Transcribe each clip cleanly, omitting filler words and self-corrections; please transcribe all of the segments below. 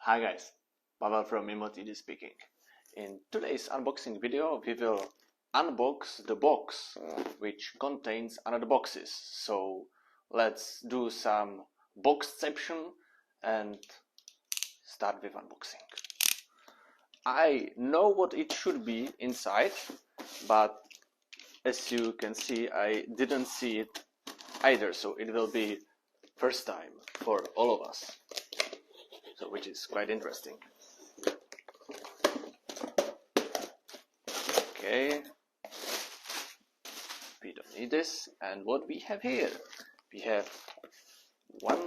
Hi guys, Pavel from Emotd speaking. In today's unboxing video we will unbox the box which contains another boxes. So let's do some boxception and start with unboxing. I know what it should be inside, but as you can see I didn't see it either, so it will be first time for all of us. So, which is quite interesting. Okay, we don't need this. And what we have here? We have 1,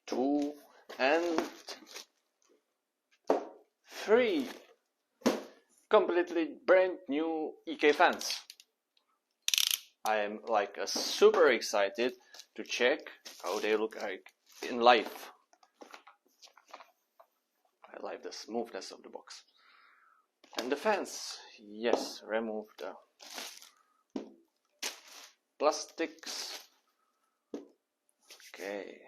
2, and 3 completely brand new EK fans. I am like super excited to check how they look like in life. I like the smoothness of the box. And the fans, yes, remove the plastics. Okay.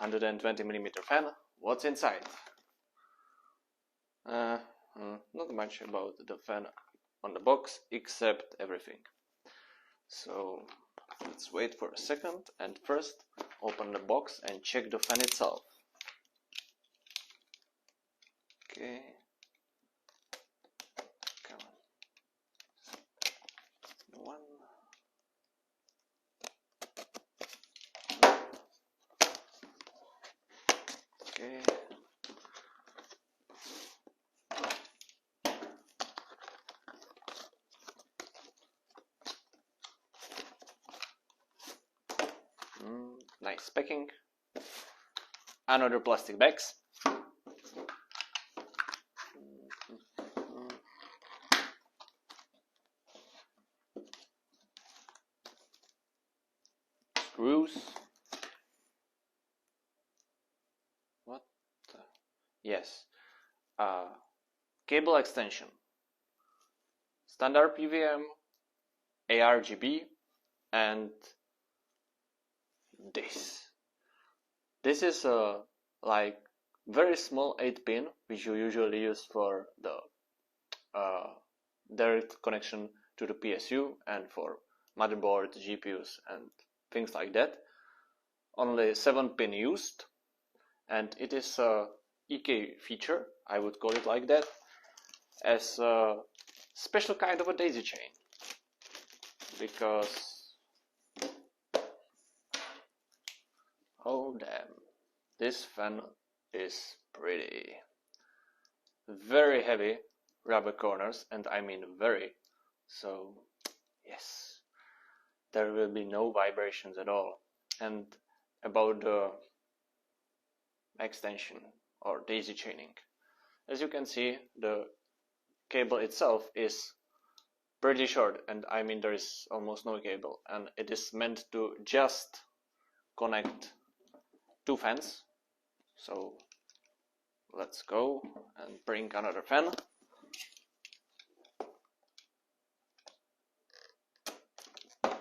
120mm fan. What's inside? Not much about the fan on the box except everything. So let's wait for a second and first open the box and check the fan itself. Okay. Come on. 1. Okay. Nice packing. Another plastic bags. Screws. What? Yes. Cable extension. Standard PWM, RGB, and this. This is a like very small 8-pin which you usually use for the direct connection to the PSU and for motherboard, GPUs and things like that. Only 7-pin used, and it is a EK feature, I would call it like that, as a special kind of a daisy chain, because oh damn, this fan is pretty. Very heavy rubber corners, and I mean very. So yes, there will be no vibrations at all. And about the extension or daisy chaining, as you can see, the cable itself is pretty short, and I mean there is almost no cable, and it is meant to just connect 2 fans. So let's go and bring another fan.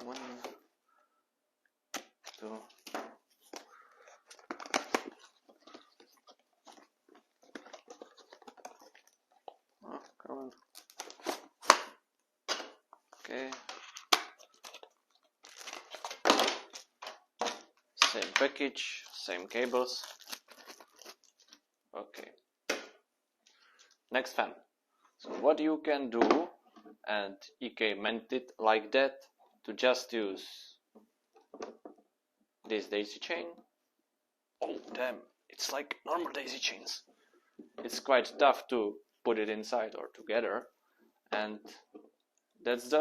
One, 2. Oh, come on. Okay. Same package, same cables. Okay. Next fan. So what you can do, and EK meant it like that, to just use this daisy chain. Oh damn, it's like normal daisy chains. It's quite tough to put it inside or together, and that's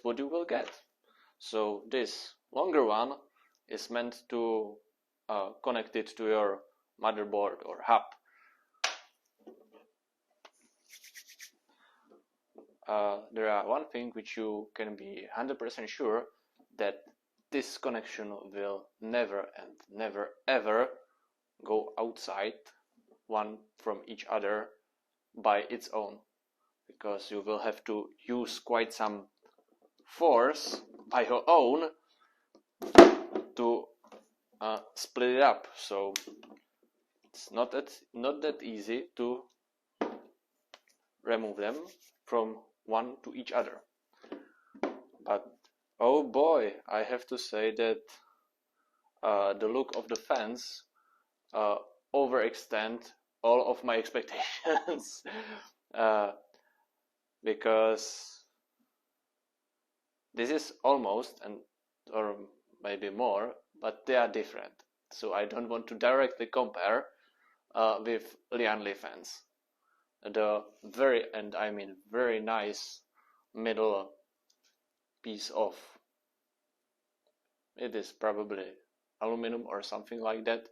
what you will get. So this longer one is meant to connect it to your motherboard or hub. There are one thing which you can be 100% sure, that this connection will never and never ever go outside one from each other by its own, because you will have to use quite some force by your own to split it up, so it's not that easy to remove them from one to each other. But oh boy, I have to say that the look of the fans overextend all of my expectations. Because this is almost, or maybe more, but they are different. So I don't want to directly compare with Lian Li fans. The very nice middle piece of, it is probably aluminum or something like that,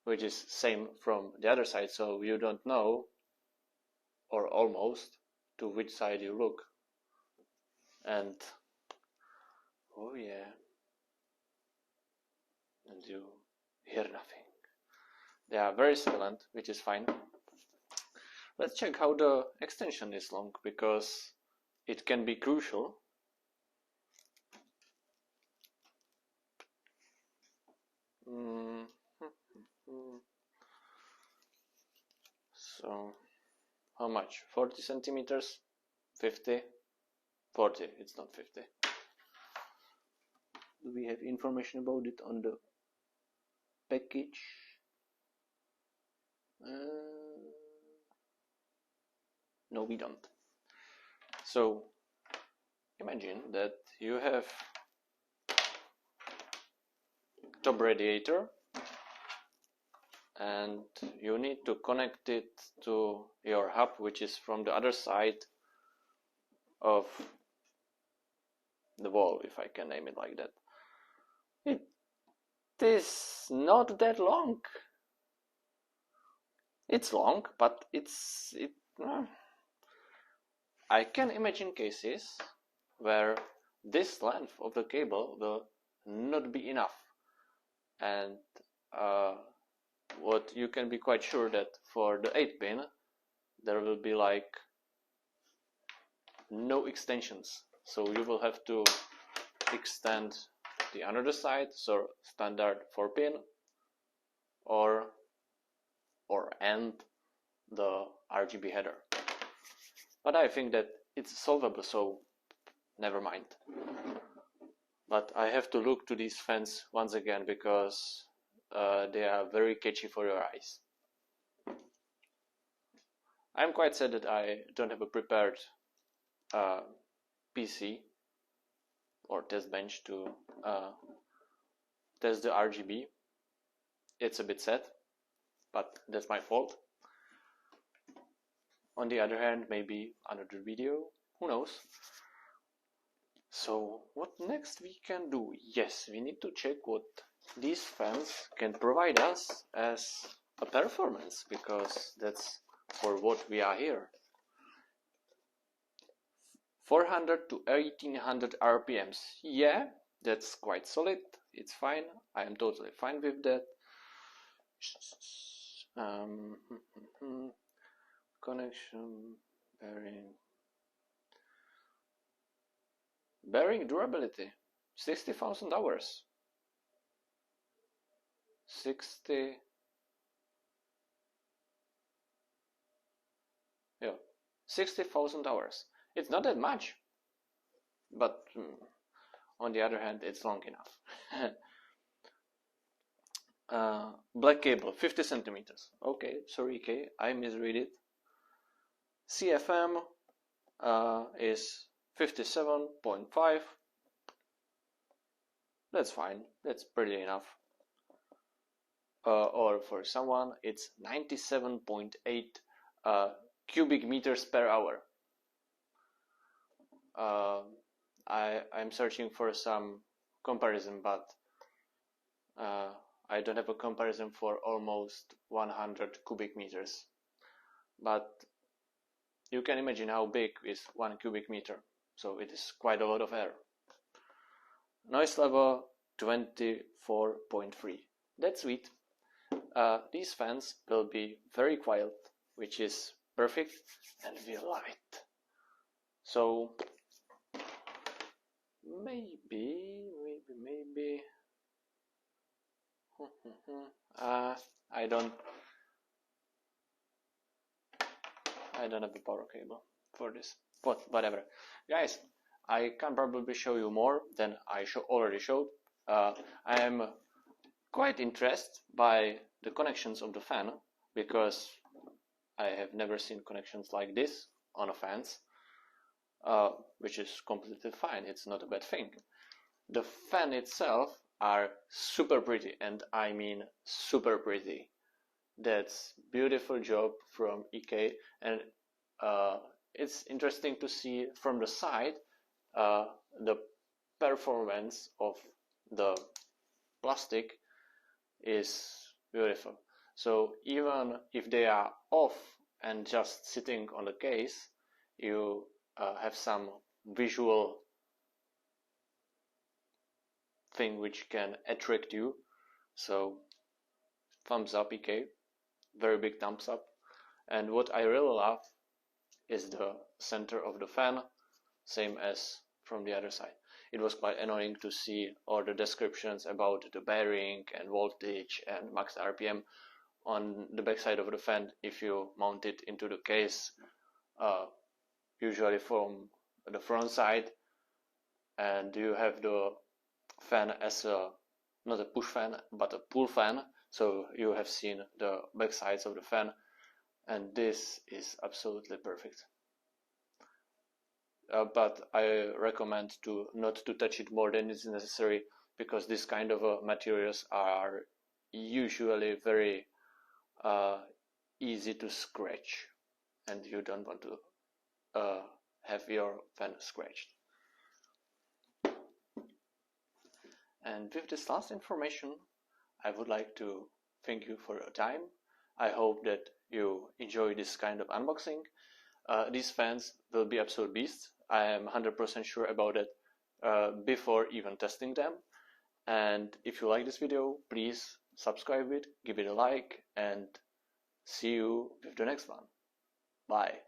which is same from the other side, so you don't know, or almost, to which side you look. And oh yeah, and you hear nothing. They are very silent, which is fine. Let's check how the extension is long, because it can be crucial. So how much? 40 centimeters? 50? 40, it's not 50. Do we have information about it on the package? No, we don't. So imagine that you have top radiator and you need to connect it to your hub, which is from the other side of the wall, if I can name it like that. It is not that long. It's long, but I can imagine cases where this length of the cable will not be enough, and what you can be quite sure that for the 8-pin there will be like no extensions, so you will have to extend the another side, so standard 4-pin, or end the RGB header. But I think that it's solvable, so never mind. But I have to look to these fans once again, because they are very catchy for your eyes. I'm quite sad that I don't have a prepared PC or test bench to test the RGB. It's a bit sad, but that's my fault. On the other hand, maybe another video, who knows. So what next we can do? Yes, we need to check what these fans can provide us as a performance, because that's for what we are here. 400 to 1800 RPMs. Yeah, that's quite solid. It's fine. I am totally fine with that. Connection, bearing durability, 60,000 hours. 60. Yeah, 60,000 hours. It's not that much, but on the other hand, it's long enough. Black cable, 50 centimeters. Okay, sorry, K, I misread it. CFM is 57.5. That's fine, that's pretty enough. Or for someone, it's 97.8 cubic meters per hour. I'm searching for some comparison, but I don't have a comparison for almost 100 cubic meters. But you can imagine how big is 1 cubic meter, so it is quite a lot of air. Noise level 24.3. That's sweet. These fans will be very quiet, which is perfect, and we love it. So maybe I don't have a power cable for this, but whatever. Guys, I can probably show you more than I already showed. I am quite interested by the connections of the fan, because I have never seen connections like this on a fans, which is completely fine. It's not a bad thing. The fan itself are super pretty, and I mean super pretty. That's beautiful job from EK, and it's interesting to see from the side the performance of the plastic is beautiful. So even if they are off and just sitting on the case, you have some visual thing which can attract you. So thumbs up, EK, very big thumbs up. And what I really love is the center of the fan, same as from the other side. It was quite annoying to see all the descriptions about the bearing and voltage and max RPM on the back side of the fan if you mount it into the case, usually from the front side, and you have the fan as not a push fan but a pull fan, so you have seen the back sides of the fan, and this is absolutely perfect. But I recommend not to touch it more than is necessary, because this kind of materials are usually very easy to scratch, and you don't want to have your fan scratched. And with this last information, I would like to thank you for your time. I hope that you enjoy this kind of unboxing. These fans will be absolute beasts. I am 100% sure about it before even testing them. And if you like this video, please subscribe it, give it a like, and see you with the next one. Bye.